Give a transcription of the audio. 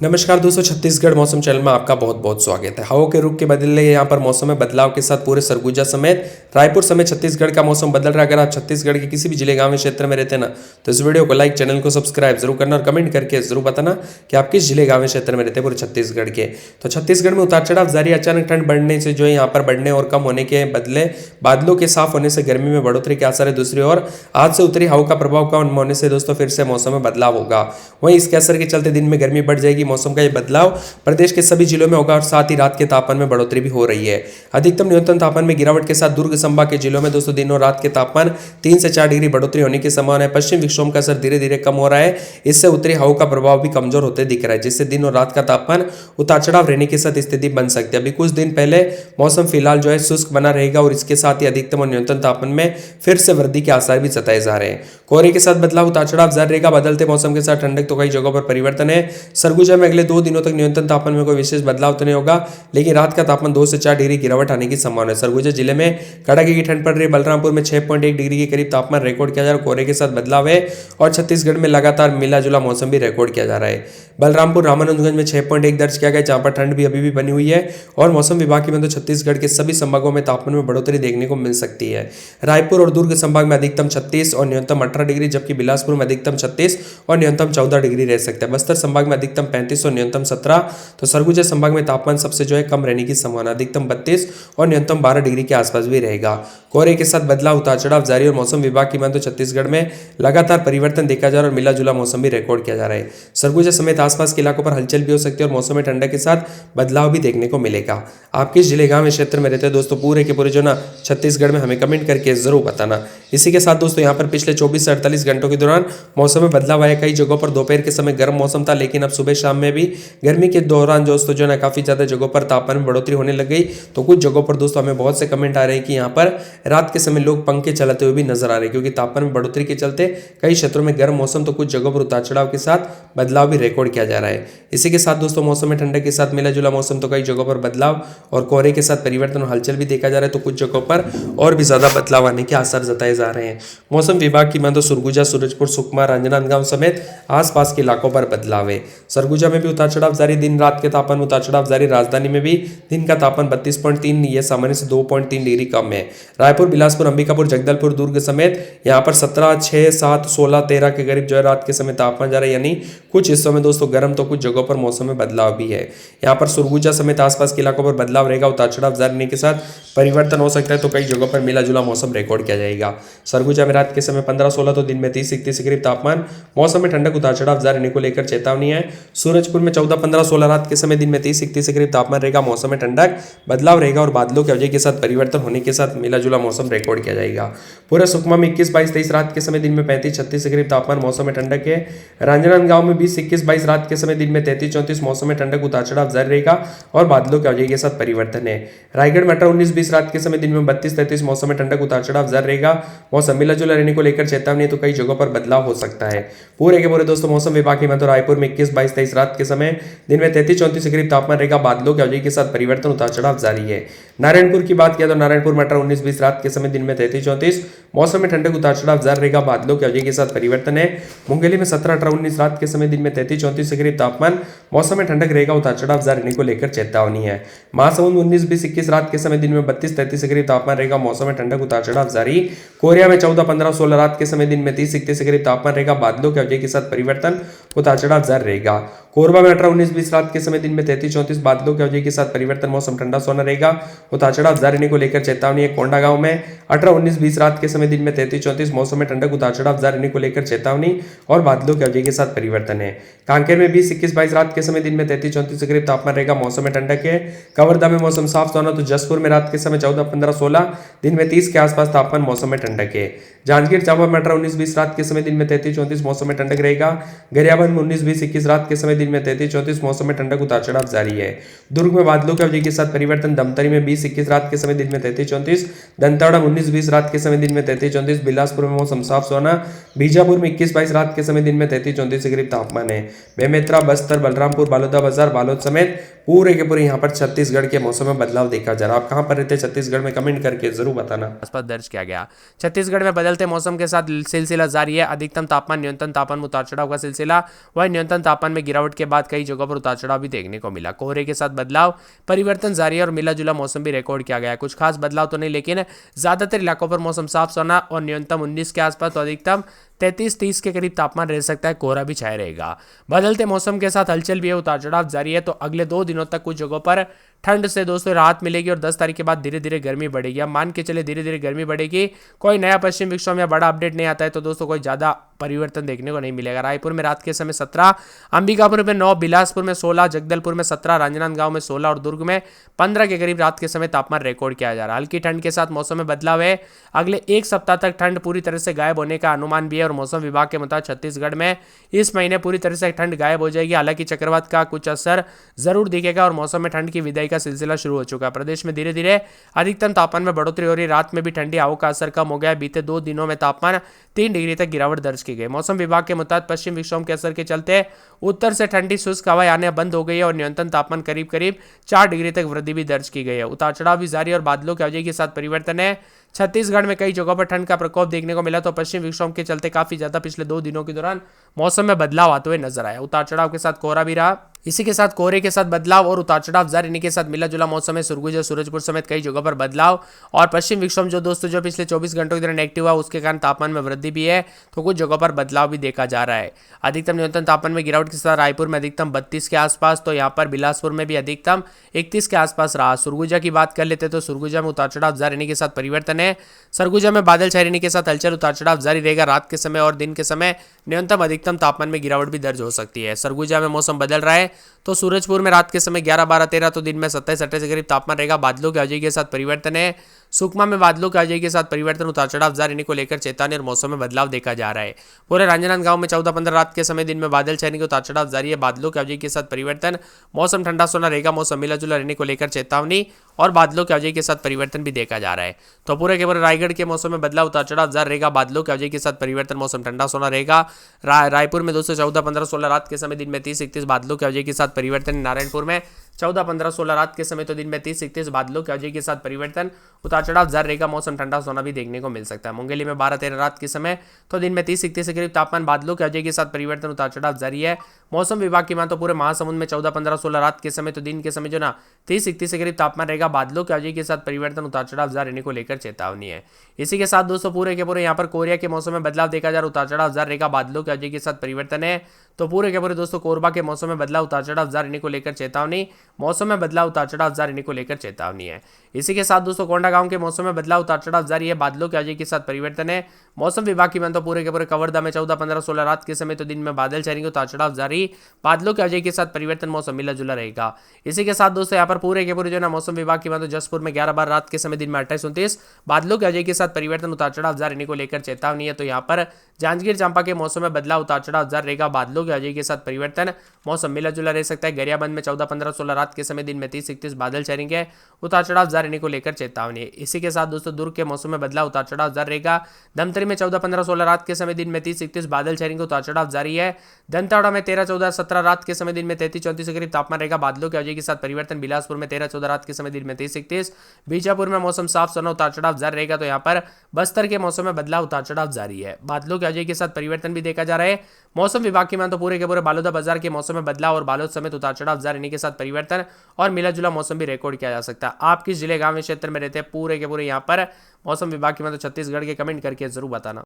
नमस्कार दोस्तों, छत्तीसगढ़ मौसम चैनल में आपका बहुत बहुत स्वागत है। हवा के रुख के बदले यहाँ पर मौसम में बदलाव के साथ पूरे सरगुजा समेत रायपुर समेत छत्तीसगढ़ का मौसम बदल रहा है। अगर आप छत्तीसगढ़ के किसी भी जिले गांव में क्षेत्र में रहते हैं ना, तो इस वीडियो को लाइक, चैनल को सब्सक्राइब जरूर करना और कमेंट करके जरूर बताना कि आप किस जिले गांव में क्षेत्र में रहते हैं पूरे छत्तीसगढ़ के। तो छत्तीसगढ़ में उतार चढ़ाव जारी। अचानक ठंड बढ़ने से जो है यहाँ पर बढ़ने और कम होने के बदले बादलों के साफ होने से गर्मी में बढ़ोतरी के आसार है। दूसरी ओर आज से उत्तरी हवा का प्रभाव कम होने से दोस्तों फिर से मौसम में बदलाव होगा। वहीं इसके असर के चलते दिन में गर्मी बढ़ जाएगी। मौसम का ये बदलाव प्रदेश के सभी जिलों में होगा और साथ ही रात के तापमान में बढ़ोतरी भी हो रही है। अधिकतम न्यूनतम तापमान में गिरावट के साथ दुर्ग संभाग के जिलों में दोस्तों दिन और रात के तापमान 3 से 4 डिग्री बढ़ोतरी होने की संभावना है। पश्चिम विक्षोभ का असर धीरे धीरे कम हो रहा है। इससे उत्तरी हवा का प्रभाव भी कमजोर होते दिख रहा है, जिससे दिन और रात का तापमान उतार चढ़ाव रहने के साथ स्थिति बन सकती है। अभी कुछ दिन पहले मौसम फिलहाल जो है शुष्क बना रहेगा और इसके साथ ही अधिकतम और न्यूनतम तापमान में फिर से वृद्धि के आसार भी जताए जा रहे हैं। कोहरे के साथ बदलाव, उतार चढ़ाव जारी रहेगा। बदलते मौसम के साथ ठंडक तो कई जगहों पर परिवर्तन है। सरगुजा में अगले 2 दिनों तक न्यूनतम तापमान में कोई विशेष बदलाव तो नहीं होगा, लेकिन रात का तापमान 2 से 4 डिग्री गिरावट आने की संभावना है। सरगुजा जिले में कड़ाके की ठंड पड़ रही है। बलरामपुर में 6.1 डिग्री के करीब तापमान रिकॉर्ड किया जा रहा है। कोहरे के साथ बदलाव है और छत्तीसगढ़ में लगातार मिला जुला मौसम भी रिकॉर्ड किया जा रहा है। बलरामपुर रामानुजगंज में 6.1 दर्ज किया गया, जहां पर ठंड भी अभी भी बनी हुई है और मौसम विभाग की तो छत्तीसगढ़ के सभी संभागों में तापमान में बढ़ोतरी देखने को मिल सकती है। रायपुर और दुर्ग संभाग में अधिकतम 36 और न्यूनतम 18 डिग्री, जबकि बिलासपुर में अधिकतम 36 और न्यूनतम 14 डिग्री रह सकता है। बस्तर संभाग में अधिकतम 35 और न्यूनतम 17, तो सरगुजा संभाग में तापमान सबसे जो है कम रहने की संभावना, अधिकतम 32 और न्यूनतम 12 डिग्री के आसपास भी रहेगा। कोहरे के साथ बदलाव, उतार चढ़ाव जारी और मौसम विभाग की तो छत्तीसगढ़ में लगातार परिवर्तन देखा जा रहा है और मिला जुला मौसम भी रिकॉर्ड किया जा रहा है। सरगुजा समेत आसपास के इलाकों पर हलचल भी हो सकती है और मौसम में ठंडक के साथ बदलाव भी देखने को मिलेगा। आप किस जिले गांव में क्षेत्र में रहते हैं दोस्तों, पूरे के पूरे जो ना छत्तीसगढ़ में हमें कमेंट करके जरूर बताना। इसी के साथ दोस्तों यहाँ पर पिछले 24 से 48 घंटों के दौरान मौसम में बदलाव आया। कई जगहों पर दोपहर के समय गर्म मौसम था, लेकिन अब सुबह शाम में भी गर्मी के दौरान दोस्तों जो है काफी ज्यादा जगहों पर तापमान में बढ़ोतरी होने लग गई। तो कुछ जगहों पर दोस्तों हमें बहुत से कमेंट आ रहे हैं कि यहाँ पर रात के समय लोग पंखे चलाते हुए भी नजर आ रहे हैं, क्योंकि तापमान में बढ़ोतरी के चलते कई क्षेत्रों में गर्म मौसम, तो कुछ जगहों पर उतार चढ़ाव के साथ बदलाव भी रिकॉर्ड किया जा रहा है। इसी के साथ दोस्तों मौसम में ठंडक के साथ मिला जुला मौसम, तो कई जगहों पर बदलाव और कोहरे के साथ परिवर्तन और हलचल भी देखा जा रहा है। तो कुछ जगहों पर और भी ज्यादा बदलाव आने के आसार जताए जा रहे हैं। मौसम विभाग की तो सरगुजा, सूरजपुर, सुकमा, राजनांदगांव समेत आसपास के इलाकों पर बदलाव है। सरगुजा में भी उतार चढ़ाव जारी, दिन रात के तापमान उतार चढ़ाव जारी। राजधानी में भी दिन का तापमान 32.3, यह सामान्य से 2.3 डिग्री कम है। रायपुर, बिलासपुर, अंबिकापुर, जगदलपुर, दुर्ग समेत यहाँ पर 17, 6, 7, 16, 13 के करीब जो है रात के समय तापमान जा रहा है, यानी कुछ हिस्सों में दोस्तों गर्म तो कुछ जगहों पर मौसम में बदलाव भी है। यहाँ पर सरगुजा समेत आसपास के इलाकों पर बदलाव रहेगा। उतार चढ़ाव जारी रहने के साथ परिवर्तन हो सकता है, तो कई जगहों पर मिला जुला मौसम रिकॉर्ड किया जाएगा। सरगुजा में रात के समय 15-16, तो दिन में 30-31 के करीब तापमान। मौसम में ठंडक, उतार चढ़ाव जारी रहने को लेकर चेतावनी है। सूरजपुर में 14-15-16 रात के समय, दिन में 30-31 के करीब तापमान रहेगा। मौसम में ठंडक, बदलाव रहेगा और बादलों की अवधि के साथ परिवर्तन होने के साथ मिला जुला मौसम रिकॉर्ड किया जाएगा। पूरे सुकमा में 21-22-23 रात के समय, दिन में 35-36 के करीब तापमान। मौसम में ठंडक है। राजनांदगांव में 20-21-22 रात के समय, दिन में 33-34, मौसम में ठंडक, उतार चढ़ाव जारी रहेगा और बादलों की अवधि के साथ परिवर्तन है। रायगढ़ में 18-19-20 रात के समय, दिन में 32-33, मौसम में ठंडक, उतार चढ़ाव जारी रहेगा। मौसम मिला जुला रहने को लेकर चेतावनी है, तो कई जगहों पर बदलाव हो सकता है। पूरे के पूरे दोस्तों मौसम विभाग की तो रायपुर में 21-22-23 रात के समय, दिन में 33-34 के करीब तापमान रहेगा। बादलों की अवधि के साथ परिवर्तन, उतार चढ़ाव जारी है। नारायणपुर की बात किया तो नारायणपुर में 18-19-20 रात के समय, दिन में 33-34, मौसम में ठंडक, उतार चढ़ाव जारी रहेगा। बादलों की अवधि के साथ परिवर्तन है। मुंगेली में 17-18-19 रात के समय, दिन में 33-34 के करीब तापमान। मौसम में ठंडक रहेगा, उतार चढ़ाव जारी रहने को लेकर चेतावनी है। महासमुंद 19-20-21 रात के समय, दिन में 32-33 के करीब तापमान रहेगा। मौसम में ठंडक, उतार चढ़ाव जारी। कोरिया में 14-15-16 रात के समय, दिन में 30-31 के करीब तापमान रहेगा। बादलों की अवधि के साथ परिवर्तन, उतार चढ़ाव जारी रहेगा। कोरबा में 18-19-20 रात के समय, दिन में 33-34, बादलों की अवधि के साथ परिवर्तन, मौसम ठंडा सोना रहेगा। उतार चढ़ाव जारी रहने को लेकर चेतावनी है। कोंडागांव में 18-19-20 रात के समय, दिन में 33-34, मौसम में ठंडक, उतार चढ़ाव जारी रहने को लेकर चेतावनी और बादलों की अवधि के साथ परिवर्तन है। कांकेर में 20-21-22 रात के समय, दिन में 33-34 के करीब तापमान रहेगा। मौसम में ठंडक है। कवर्धा में मौसम साफ सोना, तो जसपुर में रात के समय 14-15-16, दिन में 30 के आसपास तापमान। मौसम में ठंडक है। जांजगीर चांपा में 18-19-20 रात के समय, दिन में 33-34, मौसम में ठंडक रहेगा। गरियाबंद में 19-20-21 रात के समय, दिन में 33-34, मौसम में ठंडक, उतार चढ़ाव जारी है। दुर्ग में बादलों की अवधि के साथ परिवर्तन। दमतरी में 20-21 रात के समय, दिन में 33-34, दंतेवाड़ा में 19-20 रात के समय, दिन में 33-34, बिलासपुर में मौसम साफ सोना। बीजापुर में 21-22 रात के समय, दिन में 33-34 के करीब तापमान है। बेमेतरा, बस्तर, बलरामपुर, बालोदाबाजार, बालोद समेत पूरे के पूरे यहाँ पर छत्तीसगढ़ के मौसम में बदलाव देखा जा रहा है। आप कहाँ पर रहते हैं छत्तीसगढ़ में, कमेंट करके जरूर बताना। आसपास दर्ज किया गया। छत्तीसगढ़ में बदलते मौसम के साथ सिलसिला जारी है। अधिकतम तापमान, न्यूनतम तापमान में उतार चढ़ाव का सिलसिला, वही न्यूनतम तापमान में गिरावट के बाद कई जगहों पर उतार चढ़ाव भी देखने को मिला। कोहरे के साथ बदलाव परिवर्तन जारी है और मिला जुला मौसम भी रिकॉर्ड किया गया है। कुछ खास बदलाव तो नहीं, लेकिन ज्यादातर इलाकों पर मौसम साफ सोना और न्यूनतम 19 के आसपास तो अधिकतम 33-30 के करीब तापमान रह सकता है। कोहरा भी छाया रहेगा। बदलते मौसम के साथ हलचल भी है, उतार चढ़ाव जारी है। तो अगले 2 दिनों तक कुछ जगहों पर ठंड से दोस्तों राहत मिलेगी और 10 तारीख के बाद धीरे धीरे गर्मी बढ़ेगी। अब मान के चले धीरे धीरे गर्मी बढ़ेगी। कोई नया पश्चिम विक्षोभ या बड़ा अपडेट नहीं आता है तो दोस्तों कोई ज्यादा परिवर्तन देखने को नहीं मिलेगा। रायपुर में रात के समय 17, अंबिकापुर में 9, बिलासपुर में 16, जगदलपुर में 17, राजनांदगांव में 16 और दुर्ग में 15 के करीब रात के समय तापमान रिकॉर्ड किया जा रहा है। हल्की ठंड के साथ मौसम में बदलाव है। अगले 1 सप्ताह तक ठंड पूरी तरह से गायब होने का अनुमान भी है और मौसम विभाग के मुताबिक छत्तीसगढ़ में इस महीने पूरी तरह से ठंड गायब हो जाएगी। हालांकि चक्रवात का कुछ असर जरूर दिखेगा और मौसम में ठंड की विदाई का सिलसिला शुरू हो चुका है। प्रदेश में धीरे धीरे अधिकतम तापमान में बढ़ोतरी हो रही है। रात में भी ठंडी हवाओं का असर कम हो गया है। बीते 2 दिनों में तापमान 3 डिग्री तक गिरावट दर्ज की गई। मौसम विभाग के मुताबिक पश्चिम विक्षोभ के असर के चलते उत्तर से ठंडी शुष्क हवाएं आने बंद हो गई है और न्यूनतम तापमान करीब करीब 4 डिग्री तक वृद्धि भी दर्ज की गई है। उतार चढ़ाव भी जारी और बादलों की आवाजाही के साथ परिवर्तन है। छत्तीसगढ़ में कई जगहों पर ठंड का प्रकोप देखने को मिला तो पश्चिम विक्षोभ के चलते काफी ज्यादा पिछले 2 दिनों के दौरान मौसम में बदलाव आते हुए नजर आया। उतार चढ़ाव के साथ कोहरा भी रहा। इसी के साथ कोहरे के साथ बदलाव और उतार चढ़ाव जारी रहने के साथ मिला जुला मौसम में सरगुजा सूरजपुर समेत कई जगहों पर बदलाव और पश्चिम विक्षोभ जो दोस्तों जो पिछले 24 घंटों के दौरान एक्टिव हुआ उसके कारण तापमान में वृद्धि भी है तो कुछ जगहों पर बदलाव भी देखा जा रहा है। अधिकतम न्यूनतम तापमान में गिरावट के साथ रायपुर में अधिकतम 32 के आसपास तो यहाँ पर बिलासपुर में भी अधिकतम 31 के आसपास रहा। सरगुजा की बात कर लेते तो सरगुजा में उतार चढ़ाव जारी रहने के साथ परिवर्तन है। सरगुजा में बादल छाए रहने के साथ हलचल उतार चढ़ाव जारी रहेगा। रात के समय और दिन के समय न्यूनतम अधिकतम तापमान में गिरावट भी दर्ज हो सकती है। सरगुजा में मौसम बदल रहा है तो सूरजपुर में रात के समय 11, 12, 13 तो दिन में 27-28 के करीब तापमान रहेगा। बादलों की आवाजाही के साथ परिवर्तन है। सुकमा में बादलों की आवाजाही के साथ परिवर्तन उतार चढ़ाव जारी रहने को लेकर चेतावनी और मौसम में बदलाव देखा जा रहा है। पूरे राजनांदगांव में 14-15 रात के समय दिन में बादल छाने के उतार चढ़ाव जारी है। बादलों की आवाजाही के साथ परिवर्तन, मौसम ठंडा सोना रहेगा। मौसम मिला जुला रहने को लेकर चेतावनी और बादलों की आवाजाही के साथ परिवर्तन भी देखा जा रहा है। तो पूरे के पूरे रायगढ़ के मौसम में बदलाव उतार चढ़ाव जारी रहेगा। बादलों की आवाजाही के साथ परिवर्तन, मौसम ठंडा सोना रहेगा। रायपुर में दोस्तों 14, 15, 16 रात के समय दिन में 30, 31 बादलों की आवाजाही के साथ परिवर्तन। नारायणपुर में 14, 15, 16 रात के समय तो दिन में 30, 31 बादलों की आवाजाही के साथ परिवर्तन, उतार चढ़ाव जारी रहेगा। मौसम ठंडा सोना भी देखने को मिल सकता है। मुंगेली में 12, 13 रात के समय तो दिन में 30, 31 के करीब तापमान, बादलों की आवाजाही के साथ परिवर्तन, उतार चढ़ाव जारी है। मौसम विभाग की माने तो पूरे महासमुंद में 14, 15, 16 रात के समय तो दिन के समय जो ना 30, 31 के करीब तापमान रहेगा। बादलों की आवाजाही के साथ परिवर्तन, उतार चढ़ाव जारी रहने को लेकर चेतावनी है। इसी के साथ दोस्तों पूरे के पूरे यहाँ पर कोरिया के मौसम में बदलाव देखा जा रहा है। उतार चढ़ाव जारी रहेगा। बादलों की आवाजाही के साथ परिवर्तन है। तो पूरे के पूरे दोस्तों कोरबा के मौसम में बदलाव, उतार चढ़ाव जारी रहने को लेकर चेतावनी। मौसम में बदलाव, उतार चढ़ाव जारी रहने को लेकर चेतावनी है। इसी के साथ दोस्तों कोंडागांव के मौसम में बदलाव, उतार चढ़ाव जारी है। बादलों की आवाजाही के साथ परिवर्तन है। मौसम विभाग की माने तो पूरे के पूरे कवर्धा में 14, 15, 16 रात के समय तो दिन में बादल छाएंगे। उतार चढ़ाव जारी, बादलों की आवाजाही के साथ परिवर्तन, मौसम मिला जुला रहेगा। इसी के साथ दोस्तों यहाँ पर पूरे के पूरे जो ना मौसम विभाग की माने तो जसपुर में 11, 12 रात के समय दिन में 28, 29 बादलों की आवाजाही के साथ परिवर्तन, उतार चढ़ाव जारी रहने को लेकर चेतावनी है। तो यहाँ पर जांजगीर चांपा के मौसम में बदलाव, उतार चढ़ाव जारी रहेगा। बादलों की आवाजाही के साथ परिवर्तन, मौसम मिला जुला रह सकता है। गरियाबंद में 14, 15, 16 रात के समय दिन में 30, 31 बादल छाएंगे। उतार चढ़ाव जारी रहने को लेकर चेतावनी है। इसी के साथ दोस्तों दुर्ग के मौसम में बदलाव, उतार चढ़ाव जारी रहेगा। धमतरी में 14, 15, 16 रात के समय दिन में 30, 31 बादल छाएंगे। उतार चढ़ाव जारी है। दंतेवाड़ा में 13, 14, 17 रात के समय दिन में 33, 34 के करीब तापमान रहेगा। बादलों की आवाजाही के साथ परिवर्तन। बिलासपुर में 13, 14 रात के समय दिन में 30, 31 बीजापुर में मौसम साफ सोना, उतार चढ़ाव जारी रहेगा। तो यहाँ पर बस्तर के मौसम में बदलाव, उतार चढ़ाव जारी है। बादलों की आवाजाही के साथ परिवर्तन भी देखा जा रहा है। मौसम विभाग की माने तो पूरे के पूरे बालोदा बाजार के मौसम में बदलाव और बालोद समेत उतार चढ़ाव जारी रहने के साथ परिवर्तन और मिला जुला मौसम भी रिकॉर्ड किया जा सकता है। आप किस जिले गांव क्षेत्र में रहते हैं पूरे के पूरे यहाँ पर मौसम विभाग की माने तो छत्तीसगढ़ के कमेंट करके जरूर बताना।